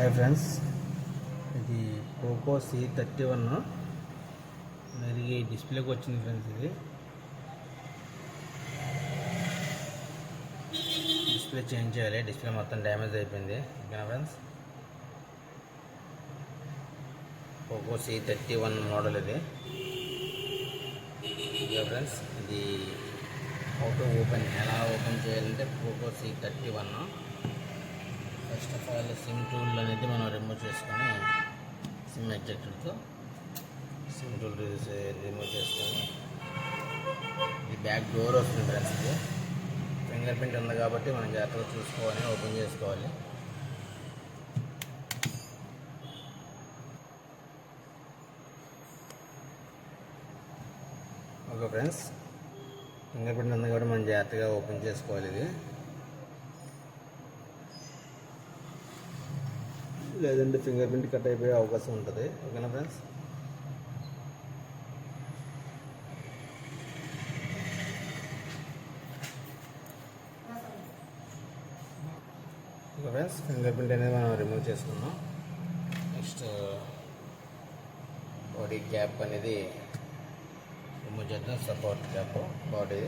Hi friends, ఇది Poco C31 మెరుగు డిస్ప్లేకి వచ్చింది ఫ్రెండ్స్. ఇది డిస్ప్లే చేంజ్ చేయాలి. డిస్ప్లే మొత్తం డ్యామేజ్ అయిపోయింది. ఓకేనా ఫ్రెండ్స్, పోకో C31 మోడల్ ఇది. ఓకే ఫ్రెండ్స్, ఇది ఎలా ఓపెన్ చేయాలంటే Poco C31 first of all SIM tool అనేది మనం రిమూవ్ చేసుకొని సిమ్ ఎజెక్టర్తో సిమ్ టూల్ రిమూవ్ చేసుకొని ఇది బ్యాక్ డోర్ వస్తుంది ఫ్రెండ్స్. ఇది ఫింగర్ ప్రింట్ ఉంది కాబట్టి మనం జాగ్రత్తగా చూసుకోవాలి, ఓపెన్ చేసుకోవాలి. ఓకే ఫ్రెండ్స్, ఫింగర్ ప్రింట్ ఉంది కాబట్టి మనం జాగ్రత్తగా ఓపెన్ చేసుకోవాలి. ఇది లేదంటే ఫింగర్ ప్రింట్ కట్ అయిపోయే అవకాశం ఉంటుంది. ఓకేనా friends, okay friends, finger print అనేది మనం రిమూవ్ చేసుకున్నాం. నెక్స్ట్ బాడీ క్యాప్ అనేది రిమూవ్ చేద్దాం. Support cap body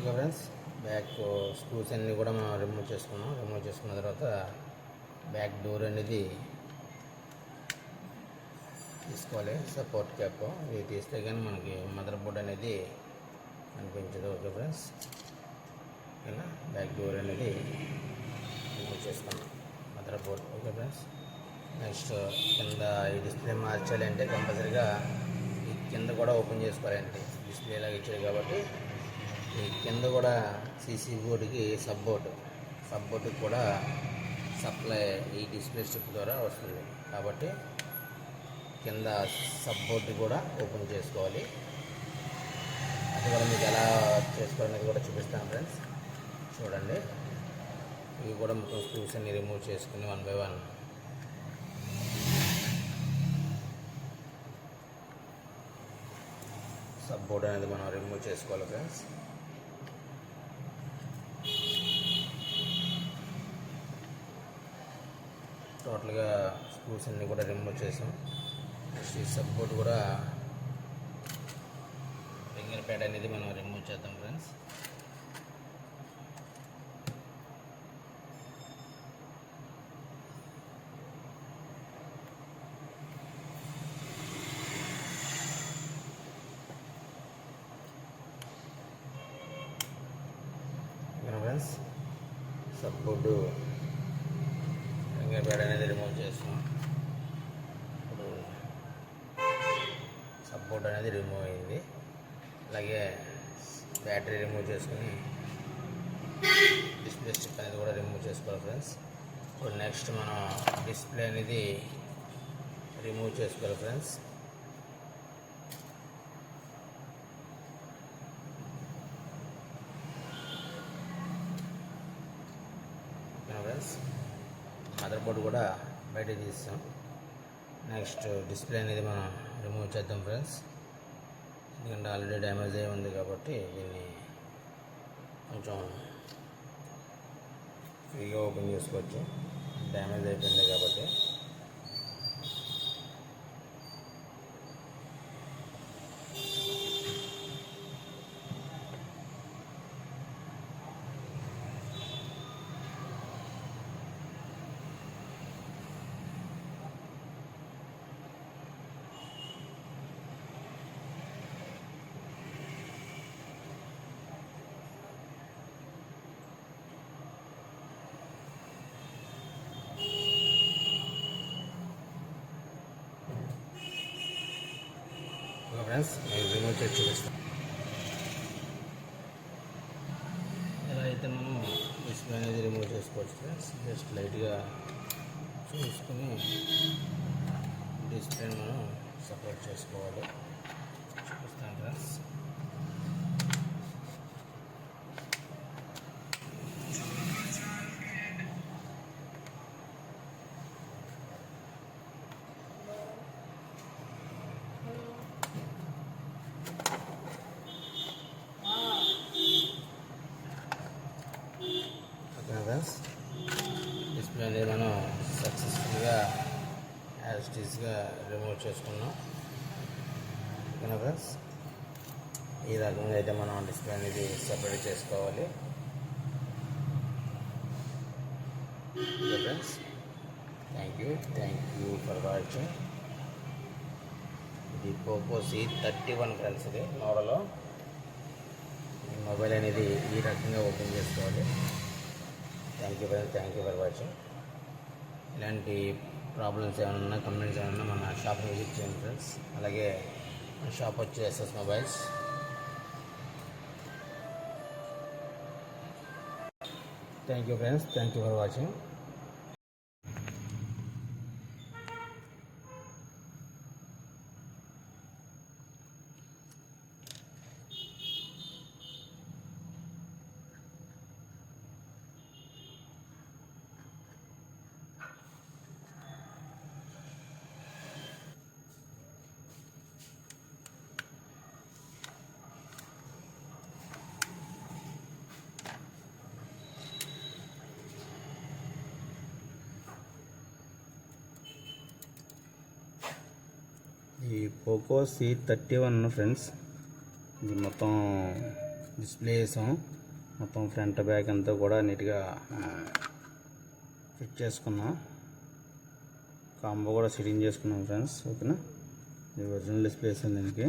okay friends, back screws అన్నీ కూడా మనం రిమూవ్ చేసుకున్నాం. రిమూవ్ చేసుకున్న తర్వాత బ్యాక్ డోర్ అనేది తీసుకోవాలి. సపోర్ట్ క్యాప్ ఇది తీస్తే కానీ మనకి మదర్ బోర్డ్ అనేది కనిపించదు. ఓకే ఫ్రెండ్స్, ఓకేనా, బ్యాక్ డోర్ అనేది రిమూవ్ చేసుకున్నాం, mother board. Okay friends, next కింద ఈ డిస్ప్లే మార్చాలి అంటే కంపల్సరీగా ఈ కింద కూడా ఓపెన్ చేసుకోవాలండి. డిస్ప్లే ఇలాగ ఇచ్చారు కాబట్టి ఈ కింద కూడా సీసీ బోర్డుకి సబ్బోర్డుకి కూడా సప్లై ఈ డిస్ప్లే స్ట్రిప్ ద్వారా వస్తుంది కాబట్టి కింద సబ్బోర్డు కూడా ఓపెన్ చేసుకోవాలి. అది కూడా మీకు ఎలా చేసుకోవాలనేది కూడా చూపిస్తాను ఫ్రెండ్స్. చూడండి, ఇవి కూడా మొత్తం స్క్రూస్ అన్ని రిమూవ్ చేసుకుని 1 by 1 సబ్బోర్డు అనేది మనం రిమూవ్ చేసుకోవాలి ఫ్రెండ్స్. టోటల్గా స్క్రూస్ అన్నీ కూడా రిమూవ్ చేసాం. నెక్స్ట్ ఈ సపోర్ట్ కూడా ఫింగర్ ప్యాడ్ అనేది మనం రిమూవ్ చేద్దాం friends. Friends, support finger pad అనేది రిమూవ్ చేస్తాం. ఇప్పుడు సపోర్ట్ అనేది రిమూవ్ అయింది. అలాగే బ్యాటరీ రిమూవ్ చేసుకుని డిస్ప్లే స్టిక్ అనేది కూడా రిమూవ్ చేసుకోవాలి ఫ్రెండ్స్. ఇప్పుడు నెక్స్ట్ మనం డిస్ప్లే అనేది రిమూవ్ చేసుకోవాలి ఫ్రెండ్స్. ఫ్రెండ్స్, మదర్ బోర్డు కూడా బయట తీస్తాం. నెక్స్ట్ డిస్ప్లే అనేది మనం రిమూవ్ చేద్దాం ఫ్రెండ్స్. ఎందుకంటే ఆల్రెడీ డ్యామేజ్ అయి ఉంది కాబట్టి దీన్ని కొంచెం ఫ్రీగా ఓపెన్ చేసుకోవచ్చు. డ్యామేజ్ అయిపోయింది కాబట్టి ఫ్రెండ్స్, నేను రిమూవ్ చేసి చూపిస్తాను. అయితే మనం డిస్ప్లే అనేది రిమూవ్ చేసుకోవచ్చు ఫ్రెండ్స్. జస్ట్ లైట్గా చూసుకుని డిస్ప్లేని మనం సపరేట్ చేసుకోవాలి. చూపిస్తాను ఫ్రెండ్స్. ఫ్రెండ్స్, డిస్ప్లే అనేది మనం సక్సెస్ఫుల్గా యాజ్ ఇట్ ఈస్గా రిమూవ్ చేసుకున్నాం. ఓకేనా ఫ్రెండ్స్, ఈ రకంగా అయితే మనం డిస్ప్లే అనేది సపరేట్ చేసుకోవాలి. Okay friends, thank you for watching. ఇది పోకో C31 ఫ్రెండ్స్. ఇది మోడల్. ఈ మొబైల్ అనేది ఈ రకంగా ఓపెన్ చేసుకోవాలి. Thank you for watching. ఇలాంటి ప్రాబ్లమ్స్ ఏమైనా ఉన్నా, కంప్లైంట్స్ ఏమైనా మన షాప్ని విజిట్ చేయండి ఫ్రెండ్స్. అలాగే మన షాప్ వచ్చి SS mobiles. Thank you friends, thank you for watching. ఈ పోకో C31 ఫ్రెండ్స్. ఇది మొత్తం డిస్ప్లే వేసాం. మొత్తం ఫ్రంట్ బ్యాక్ అంతా కూడా నీట్గా ఫిట్ చేసుకున్నాం. కాంబో కూడా సెట్టింగ్ చేసుకున్నాం ఫ్రెండ్స్. ఓకేనా, ఇది ఒరిజినల్ డిస్ప్లే వేసాం దీనికి.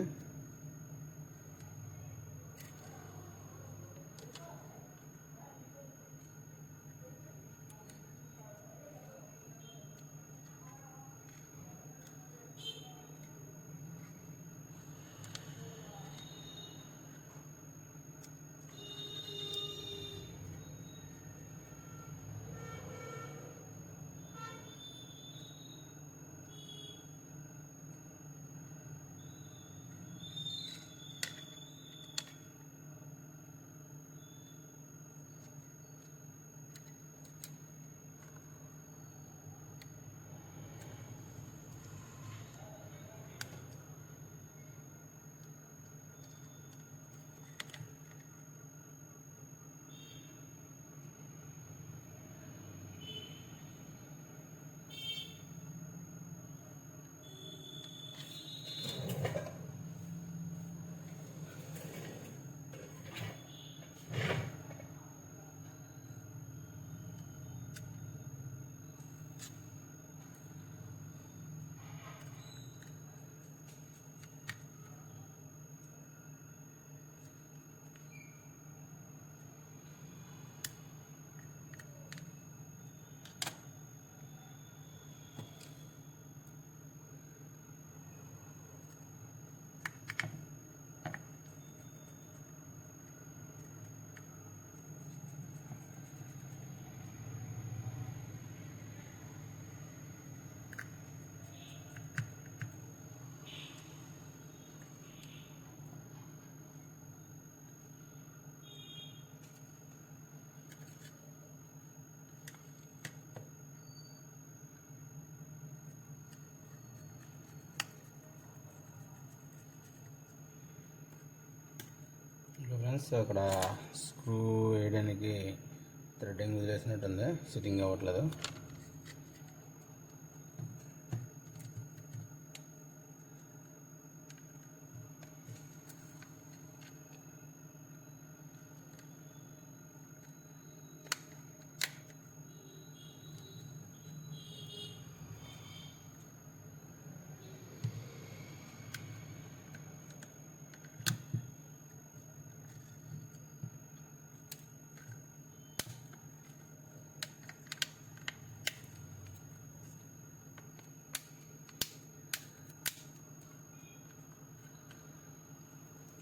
ఫ్రెండ్స్, అక్కడ స్క్రూ వేయడానికి థ్రెడ్డింగ్ వదిలేసినట్టుంది, సిట్టింగ్ అవ్వట్లేదు.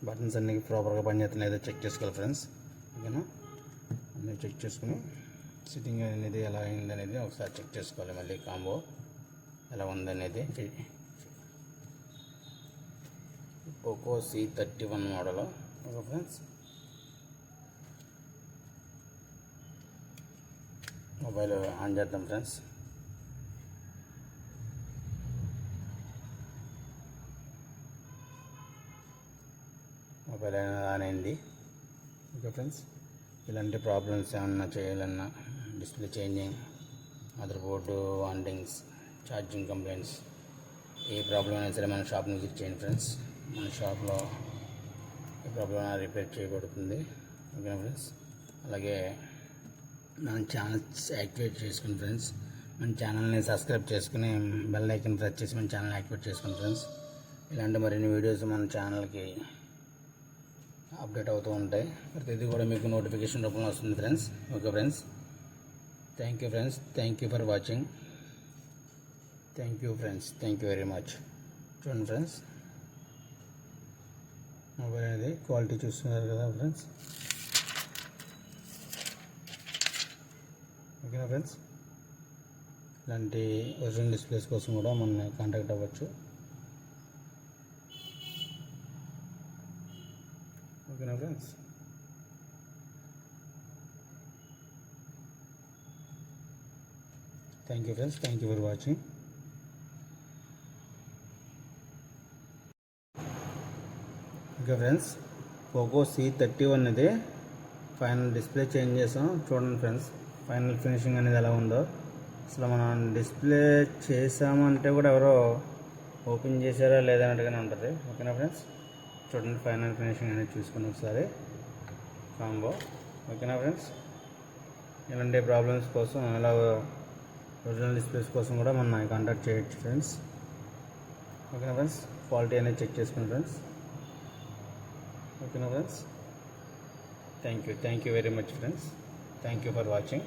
బటన్స్ అన్నీ ప్రాపర్గా పనిచేస్తున్నాయి, చెక్ చేసుకోవాలి ఫ్రెండ్స్. ఓకేనా, అన్నీ చెక్ చేసుకుని సిట్టింగ్ అనేది ఎలా అయిందనేది ఒకసారి చెక్ చేసుకోవాలి. మళ్ళీ కాంబో ఎలా ఉందనేది. Poco C31 model. Okay friends, mobile on చేద్దాం ఫ్రెండ్స్. మొబైల్ ఆన్ అయింది. ఓకే ఫ్రెండ్స్, ఇలాంటి ప్రాబ్లమ్స్ ఏమన్నా చేయాలన్నా, display changing, mother board wantings, charging complaints, ఏ ప్రాబ్లం అయినా సరే మన షాప్ని విజిట్ చేయండి ఫ్రెండ్స్. మన షాప్లో ఏ ప్రాబ్లం రిపేర్ చేయబడుతుంది. ఓకేనా ఫ్రెండ్స్, అలాగే మన ఛానల్స్ యాక్టివేట్ చేసుకుని ఫ్రెండ్స్, మన ఛానల్ని సబ్స్క్రైబ్ చేసుకుని బెల్ ఐకన్ ప్రెస్ చేసి మన ఛానల్ యాక్టివేట్ చేసుకోండి ఫ్రెండ్స్. ఇలాంటి మరిన్ని వీడియోస్ మన ఛానల్కి అప్డేట్ అవుతూ ఉంటాయి. ప్రతిదీ కూడా మీకు నోటిఫికేషన్ రూపంలో వస్తుంది friends. Okay friends, thank you friends, thank you for watching. Thank you friends, thank you very much. చూడండి ఫ్రెండ్స్, మొబైల్ అనేది క్వాలిటీ చూస్తున్నారు కదా ఫ్రెండ్స్. ఓకేనా ఫ్రెండ్స్, ఇలాంటి ఒరిజినల్ డిస్ప్లేస్ కోసం కూడా మన కాంటాక్ట్ అవ్వచ్చు. ఓకేనా friends, thank you friends, thank you for watching. Okay friends, Poco C31 ఇది ఫైనల్ డిస్ప్లే చేంజ్ చేసాం. చూడండి ఫ్రెండ్స్, ఫైనల్ ఫినిషింగ్ అనేది ఎలా ఉందో. అసలు మనం డిస్ప్లే చేసామంటే కూడా ఎవరో ఓపెన్ చేశారా లేదా అన్నట్టుగానే ఉంటుంది. ఓకేనా ఫ్రెండ్స్, చూడండి ఫైనల్ ఫినిషింగ్ అనేది చూసుకుని ఒకసారి కాంబో. ఓకేనా ఫ్రెండ్స్, ఇలాంటి ప్రాబ్లమ్స్ కోసం అలా ఒరిజినల్ డిస్ప్లేస్ కోసం కూడా మనం కాంటాక్ట్ చేయొచ్చు ఫ్రెండ్స్. ఓకేనా ఫ్రెండ్స్, క్వాలిటీ అనేది చెక్ చేసుకోండి ఫ్రెండ్స్. ఓకేనా friends, thank you very much friends, thank you for watching.